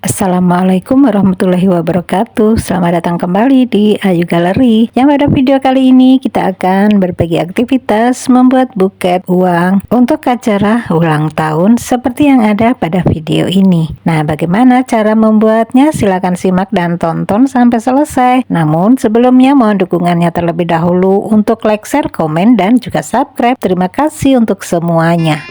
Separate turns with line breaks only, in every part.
Assalamualaikum warahmatullahi wabarakatuh. Selamat datang kembali di Ayu Galeri. Yang pada video kali ini kita akan berbagi aktivitas membuat buket uang untuk acara ulang tahun seperti yang ada pada video ini. Nah, bagaimana cara membuatnya? Silahkan simak dan tonton sampai selesai. Namun sebelumnya mohon dukungannya terlebih dahulu untuk like, share, komen, dan juga subscribe. Terima kasih untuk semuanya.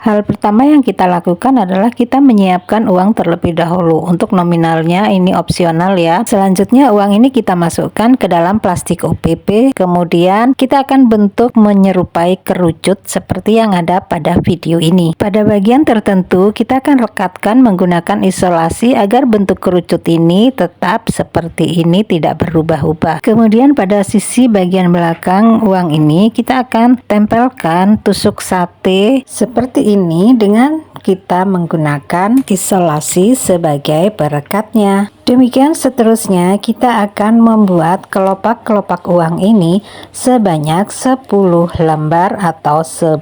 Hal pertama yang kita lakukan adalah kita menyiapkan uang terlebih dahulu. Untuk nominalnya ini opsional ya. Selanjutnya uang ini kita masukkan ke dalam plastik OPP. Kemudian kita akan bentuk menyerupai kerucut seperti yang ada pada video ini. Pada bagian tertentu kita akan rekatkan menggunakan isolasi agar bentuk kerucut ini tetap seperti ini, tidak berubah-ubah. Kemudian pada sisi bagian belakang uang ini kita akan tempelkan tusuk sate seperti ini dengan kita menggunakan isolasi sebagai perekatnya. Demikian seterusnya kita akan membuat kelopak-kelopak uang ini sebanyak 10 lembar atau 10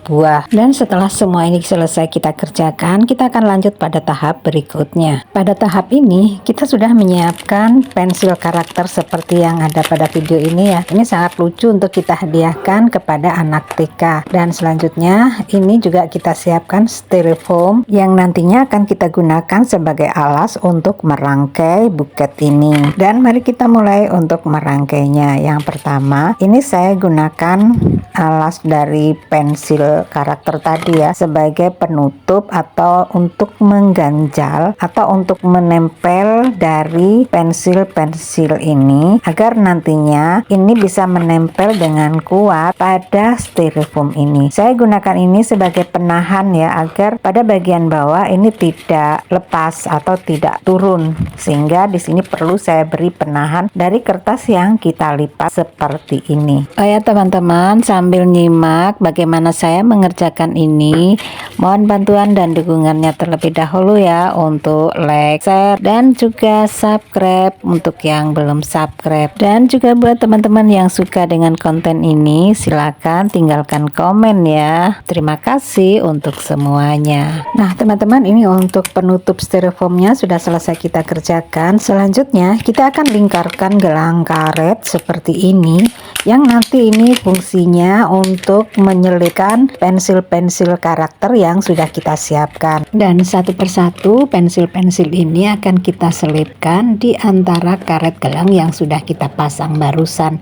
buah. Dan setelah semua ini selesai kita kerjakan, kita akan lanjut pada tahap berikutnya. Pada tahap ini kita sudah menyiapkan pensil karakter seperti yang ada pada video ini ya. Ini sangat lucu untuk kita hadiahkan kepada anak TK. Dan selanjutnya ini juga kita siapkan styrofoam yang nantinya akan kita gunakan sebagai alas untuk merangkai buket ini. Dan mari kita mulai untuk merangkainya. Yang pertama ini saya gunakan alas dari pensil karakter tadi ya sebagai penutup atau untuk mengganjal atau untuk menempel dari pensil-pensil ini agar nantinya ini bisa menempel dengan kuat pada styrofoam ini. Saya gunakan ini sebagai penahan ya agar pada bagian bawah ini tidak lepas atau tidak turun, sehingga di sini perlu saya beri penahan dari kertas yang kita lipat seperti ini. Oh ya teman-teman, sambil nyimak bagaimana saya mengerjakan ini, mohon bantuan dan dukungannya terlebih dahulu ya untuk like, share, dan juga subscribe untuk yang belum subscribe. Dan juga buat teman-teman yang suka dengan konten ini, silakan tinggalkan komen ya. Terima kasih untuk semuanya. Nah teman-teman, ini untuk penutup styrofoamnya sudah selesai kita kerjakan. Selanjutnya kita akan lingkarkan gelang karet seperti ini, yang nanti ini fungsinya untuk menyelipkan pensil-pensil karakter yang sudah kita siapkan. Dan satu persatu pensil-pensil ini akan kita selipkan di antara karet gelang yang sudah kita pasang barusan.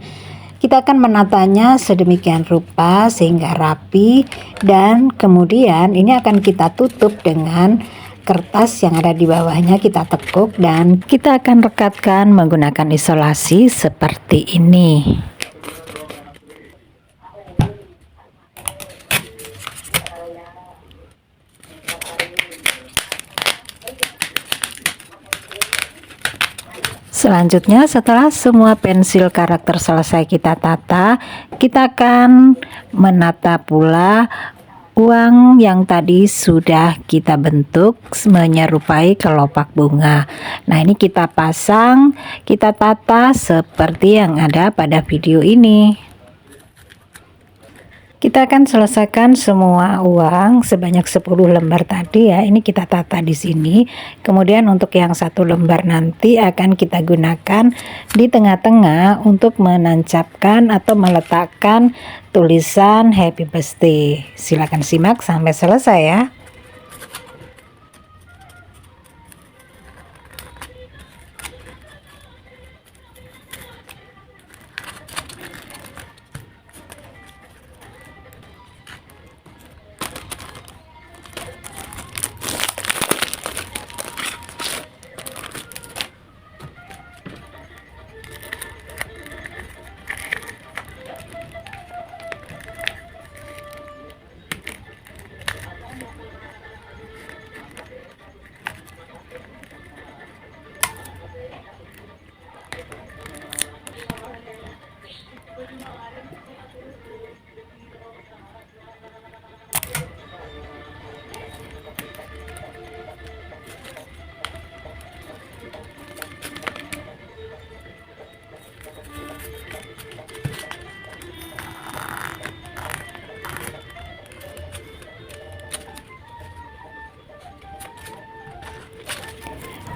Kita akan menatanya sedemikian rupa sehingga rapi, dan kemudian ini akan kita tutup dengan kertas yang ada di bawahnya, kita tekuk dan kita akan rekatkan menggunakan isolasi seperti ini. Selanjutnya setelah semua pensil karakter selesai kita tata, kita akan menata pula uang yang tadi sudah kita bentuk menyerupai kelopak bunga. Nah ini kita pasang, kita tata seperti yang ada pada video ini. Kita akan selesaikan semua uang sebanyak 10 lembar tadi ya. Ini kita tata di sini. Kemudian untuk yang satu lembar nanti akan kita gunakan di tengah-tengah untuk menancapkan atau meletakkan tulisan Happy Birthday. Silakan simak sampai selesai ya.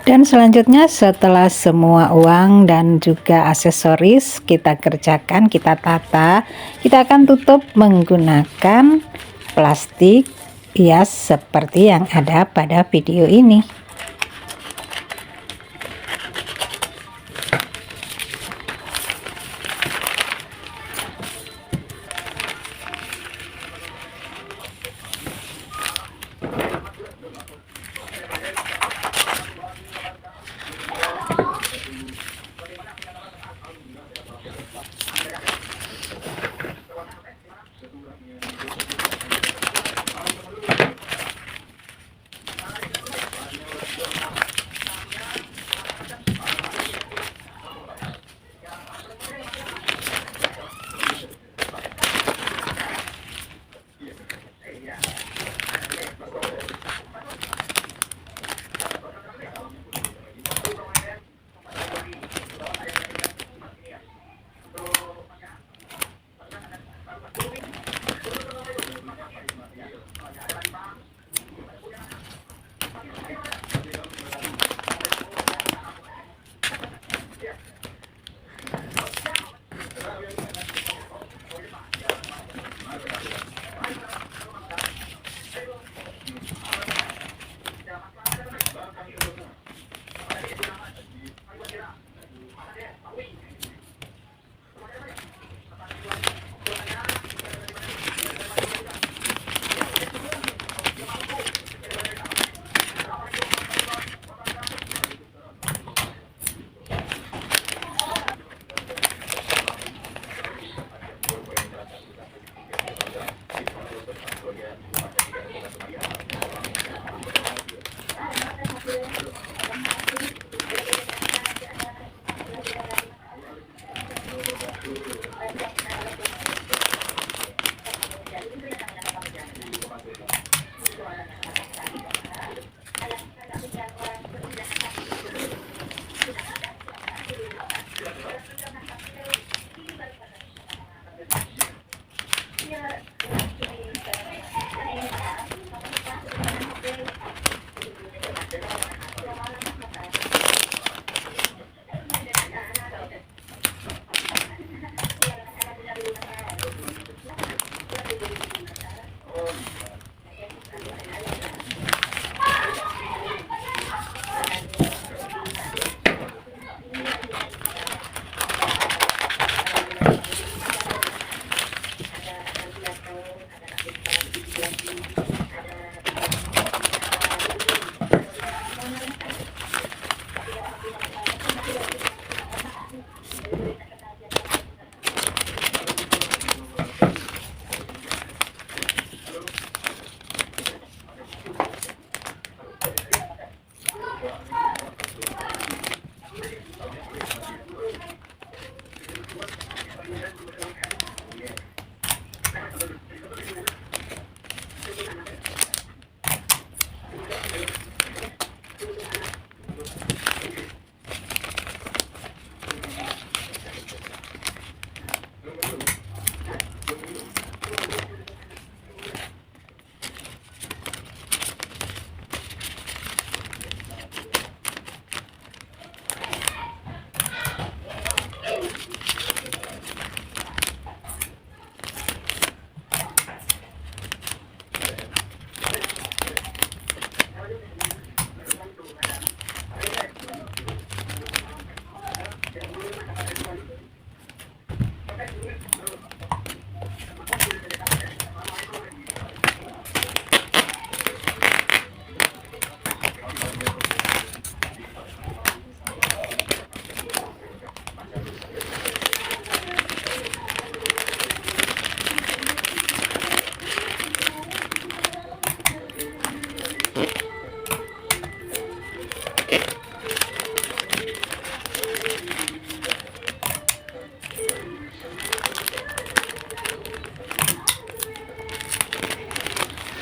Dan selanjutnya setelah semua uang dan juga aksesoris kita kerjakan, kita tata, kita akan tutup menggunakan plastik hias seperti yang ada pada video ini.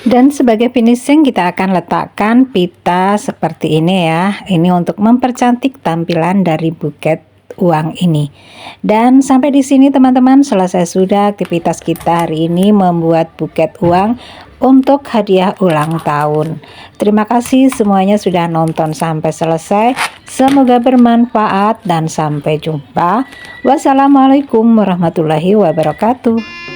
Dan sebagai finishing kita akan letakkan pita seperti ini ya. Ini untuk mempercantik tampilan dari buket uang ini. Dan sampai di sini teman-teman, selesai sudah aktivitas kita hari ini membuat buket uang untuk hadiah ulang tahun. Terima kasih semuanya sudah nonton sampai selesai. Semoga bermanfaat dan sampai jumpa. Wassalamualaikum warahmatullahi wabarakatuh.